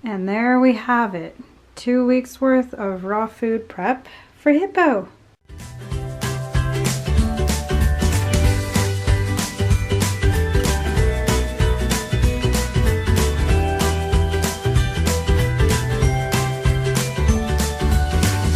And there we have it. 2 weeks worth of raw food prep for Hippo.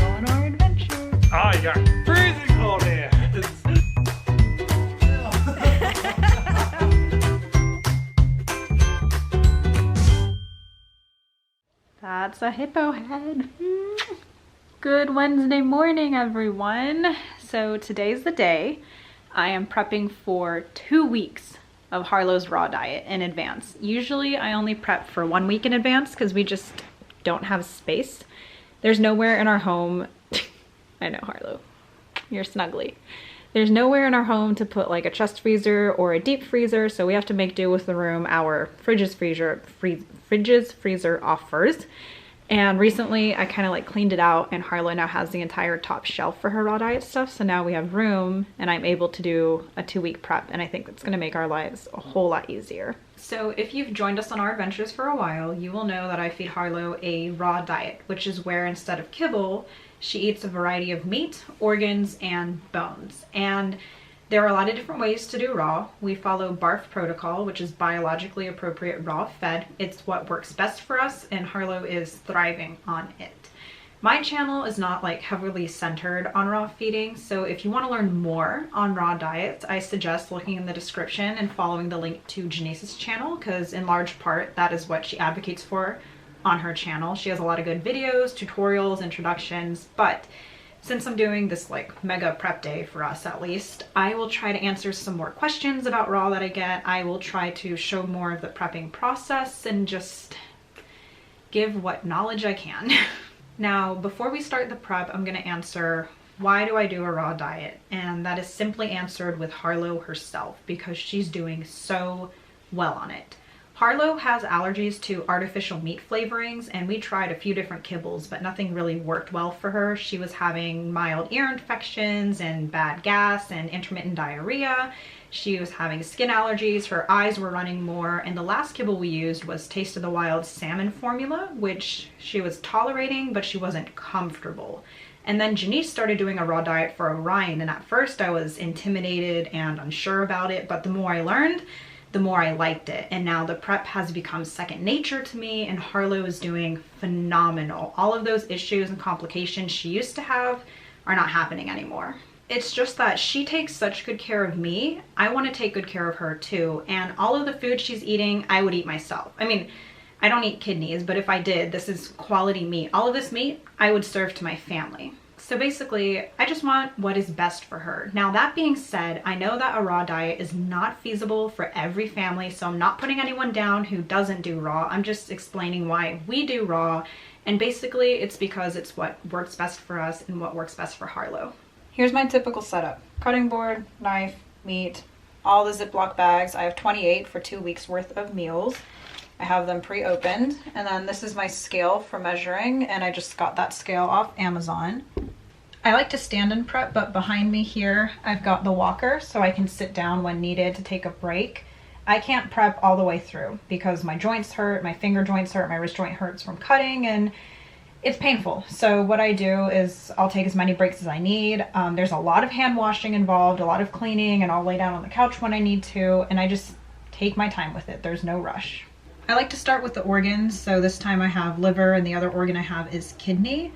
On our adventure. Oh, you got freezing cold here. That's a hippo head. Good Wednesday morning, everyone. So today's the day. I am prepping for 2 weeks of Harlow's raw diet in advance. Usually I only prep for 1 week in advance because we just don't have space. There's nowhere in our home. I know, Harlow, you're snuggly. There's nowhere in our home to put like a chest freezer or a deep freezer, so we have to make do with the room our fridges freezer offers. And recently I kind of like cleaned it out, and Harlow now has the entire top shelf for her raw diet stuff, so now we have room and I'm able to do a 2-week prep, and I think that's going to make our lives a whole lot easier. So if you've joined us on our adventures for a while, you will know that I feed Harlow a raw diet, which is where instead of kibble, she eats a variety of meat, organs, and bones. And there are a lot of different ways to do raw. We follow BARF protocol, which is biologically appropriate raw fed. It's what works best for us, and Harlow is thriving on it. My channel is not like heavily centered on raw feeding, so if you want to learn more on raw diets, I suggest looking in the description and following the link to Janice's channel, because in large part that is what she advocates for on her channel. She has a lot of good videos, tutorials, introductions, but since I'm doing this like mega prep day for us at least, I will try to answer some more questions about raw that I get. I will try to show more of the prepping process and just give what knowledge I can. Now, before we start the prep, I'm gonna answer, why do I do a raw diet? And that is simply answered with Harlow herself, because she's doing so well on it. Harlow has allergies to artificial meat flavorings, and we tried a few different kibbles, but nothing really worked well for her. She was having mild ear infections and bad gas and intermittent diarrhea. She was having skin allergies, her eyes were running more, and the last kibble we used was Taste of the Wild salmon formula, which she was tolerating, but she wasn't comfortable. And then Janice started doing a raw diet for Orion, and at first I was intimidated and unsure about it, but the more I learned, the more I liked it. And now the prep has become second nature to me, and Harlow is doing phenomenal. All of those issues and complications she used to have are not happening anymore. It's just that she takes such good care of me. I want to take good care of her too. And all of the food she's eating, I would eat myself. I mean, I don't eat kidneys, but if I did, this is quality meat. All of this meat, I would serve to my family. So basically, I just want what is best for her. Now, that being said, I know that a raw diet is not feasible for every family, so I'm not putting anyone down who doesn't do raw. I'm just explaining why we do raw, and basically it's because it's what works best for us and what works best for Harlow. Here's my typical setup. Cutting board, knife, meat, all the Ziploc bags. I have 28 for 2 weeks worth of meals. I have them pre-opened, and then this is my scale for measuring, and I just got that scale off Amazon. I like to stand and prep, but behind me here I've got the walker so I can sit down when needed to take a break. I can't prep all the way through because my joints hurt, my finger joints hurt, my wrist joint hurts from cutting, and it's painful. So what I do is I'll take as many breaks as I need. There's a lot of hand washing involved, a lot of cleaning, and I'll lay down on the couch when I need to, and I just take my time with it. There's no rush. I like to start with the organs. So this time I have liver, and the other organ I have is kidney.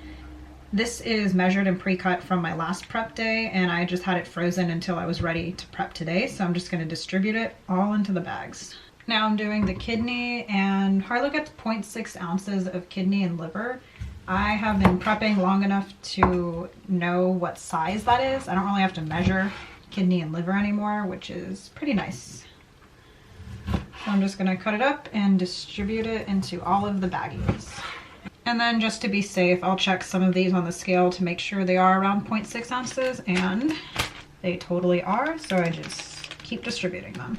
This is measured and pre-cut from my last prep day, and I just had it frozen until I was ready to prep today. So I'm just going to distribute it all into the bags. Now I'm doing the kidney, and Harlow gets 0.6 ounces of kidney and liver. I have been prepping long enough to know what size that is. I don't really have to measure kidney and liver anymore, which is pretty nice. So I'm just going to cut it up and distribute it into all of the baggies. And then just to be safe, I'll check some of these on the scale to make sure they are around 0.6 ounces, and they totally are, so I just keep distributing them.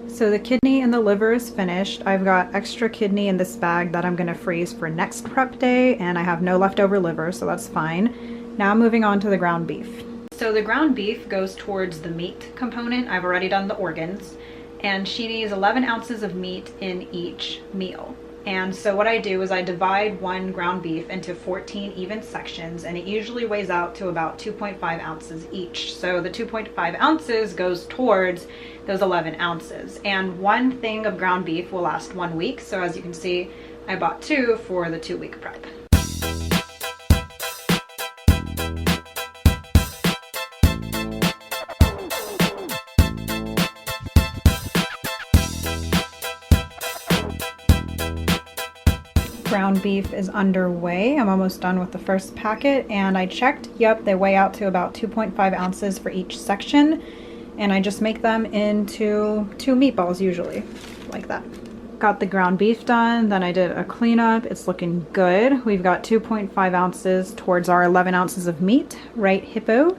So the kidney and the liver is finished. I've got extra kidney in this bag that I'm gonna freeze for next prep day, and I have no leftover liver, so that's fine. Now moving on to the ground beef. So the ground beef goes towards the meat component. I've already done the organs, and she needs 11 ounces of meat in each meal. And so what I do is I divide one ground beef into 14 even sections, and it usually weighs out to about 2.5 ounces each. So the 2.5 ounces goes towards those 11 ounces. And one thing of ground beef will last 1 week. So as you can see, I bought 2 for the 2-week prep. Ground beef is underway. I'm almost done with the first packet, and I checked. Yep, they weigh out to about 2.5 ounces for each section, and I just make them into 2 meatballs usually, like that. Got the ground beef done, then I did a cleanup. It's looking good. We've got 2.5 ounces towards our 11 ounces of meat, right hippo.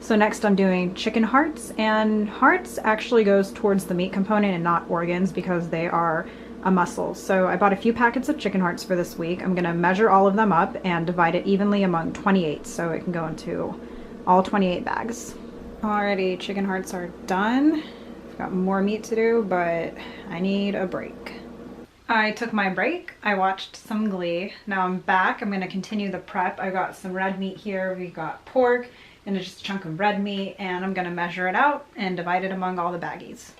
So next I'm doing chicken hearts, and hearts actually goes towards the meat component and not organs because they are a muscle. So I bought a few packets of chicken hearts for this week. I'm gonna measure all of them up and divide it evenly among 28 so it can go into all 28 bags. Alrighty, chicken hearts are done. I've got more meat to do, but I need a break. I took my break. I watched some Glee. Now I'm back. I'm gonna continue the prep. I got some red meat here. We got pork and just a chunk of red meat, and I'm gonna measure it out and divide it among all the baggies.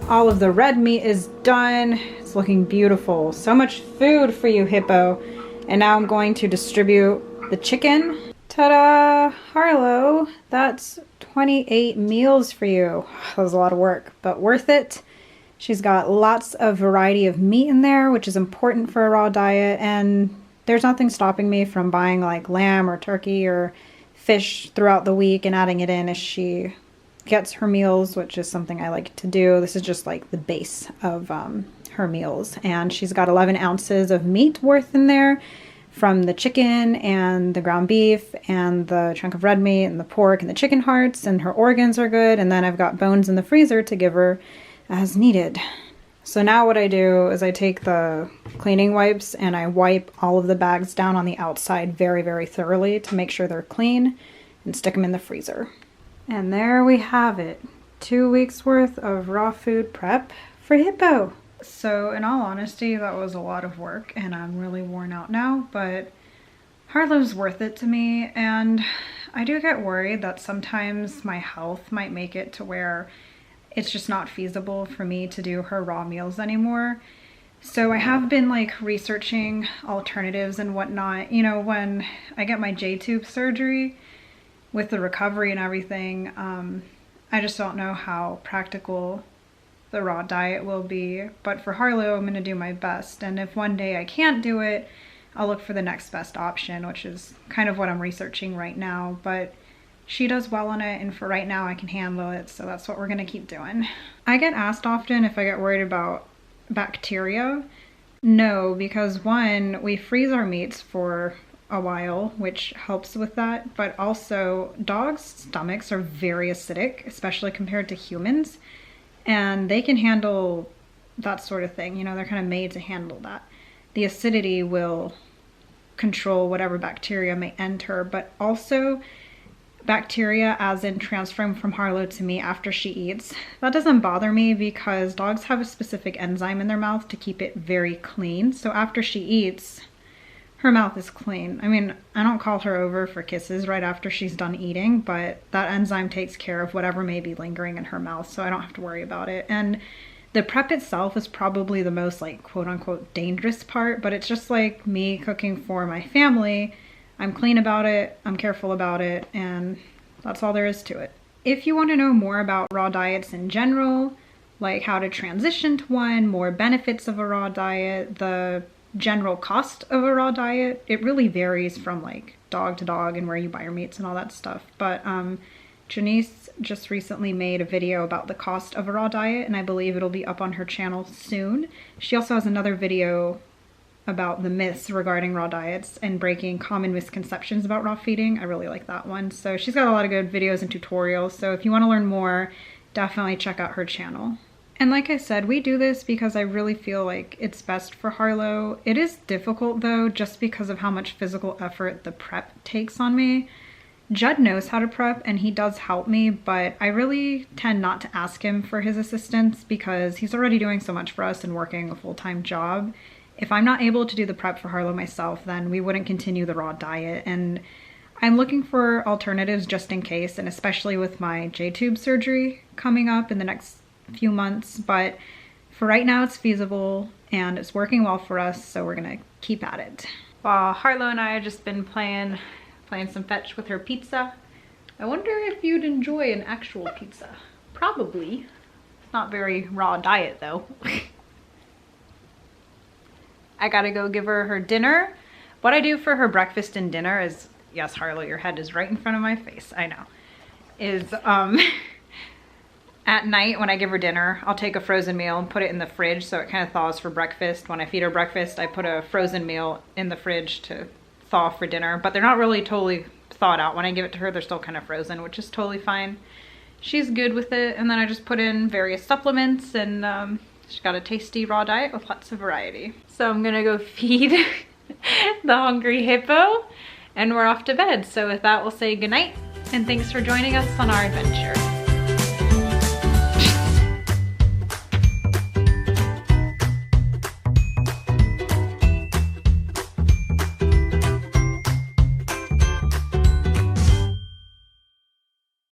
All of the red meat is done. It's looking beautiful. So much food for you, hippo. And now I'm going to distribute the chicken. Ta-da! Harlow, that's 28 meals for you. That was a lot of work, but worth it. She's got lots of variety of meat in there, which is important for a raw diet, and there's nothing stopping me from buying like lamb or turkey or fish throughout the week and adding it in as she gets her meals, which is something I like to do. This is just like the base of her meals. And she's got 11 ounces of meat worth in there from the chicken and the ground beef and the chunk of red meat and the pork and the chicken hearts, and her organs are good. And then I've got bones in the freezer to give her as needed. So now what I do is I take the cleaning wipes and I wipe all of the bags down on the outside very, very thoroughly to make sure they're clean and stick them in the freezer. And there we have it. 2 weeks worth of raw food prep for hippo. So in all honesty, that was a lot of work and I'm really worn out now, but Harlow's worth it to me. And I do get worried that sometimes my health might make it to where it's just not feasible for me to do her raw meals anymore. So I have been like researching alternatives and whatnot. You know, when I get my J-tube surgery, with the recovery and everything, I just don't know how practical the raw diet will be. But for Harlow, I'm gonna do my best. And if one day I can't do it, I'll look for the next best option, which is kind of what I'm researching right now. But she does well on it, and for right now I can handle it, so that's what we're gonna keep doing. I get asked often if I get worried about bacteria. No, because one, we freeze our meats for a while, which helps with that, but also dogs' stomachs are very acidic, especially compared to humans, and they can handle that sort of thing. You know, they're kind of made to handle that. The acidity will control whatever bacteria may enter, but also bacteria as in transferring from Harlow to me after she eats. That doesn't bother me because dogs have a specific enzyme in their mouth to keep it very clean. So after she eats, her mouth is clean. I mean, I don't call her over for kisses right after she's done eating, but that enzyme takes care of whatever may be lingering in her mouth, so I don't have to worry about it. And the prep itself is probably the most like quote unquote dangerous part, but it's just like me cooking for my family. I'm clean about it, I'm careful about it, and that's all there is to it. If you want to know more about raw diets in general, like how to transition to one, more benefits of a raw diet, the general cost of a raw diet, it really varies from like dog to dog and where you buy your meats and all that stuff. But Janice just recently made a video about the cost of a raw diet, and I believe it'll be up on her channel soon. She also has another video about the myths regarding raw diets and breaking common misconceptions about raw feeding. I really like that one. So she's got a lot of good videos and tutorials. So if you want to learn more, definitely check out her channel. And like I said, we do this because I really feel like it's best for Harlow. It is difficult though, just because of how much physical effort the prep takes on me. Judd knows how to prep and he does help me, but I really tend not to ask him for his assistance because he's already doing so much for us and working a full-time job. If I'm not able to do the prep for Harlow myself, then we wouldn't continue the raw diet. And I'm looking for alternatives just in case, and especially with my J-tube surgery coming up in the next few months. But for right now, it's feasible and it's working well for us, so we're gonna keep at it. While Harlow and I have just been playing some fetch with her pizza. I wonder if you'd enjoy an actual pizza. Probably. It's not very raw diet though. I gotta go give her dinner. What I do for her breakfast and dinner is, yes, Harlow, your head is right in front of my face, I know, is at night when I give her dinner, I'll take a frozen meal and put it in the fridge so it kind of thaws for breakfast. When I feed her breakfast, I put a frozen meal in the fridge to thaw for dinner, but they're not really totally thawed out. When I give it to her, they're still kind of frozen, which is totally fine. She's good with it, and then I just put in various supplements, and she's got a tasty raw diet with lots of variety. So I'm gonna go feed the hungry hippo, and we're off to bed. So with that, we'll say goodnight, and thanks for joining us on our adventure.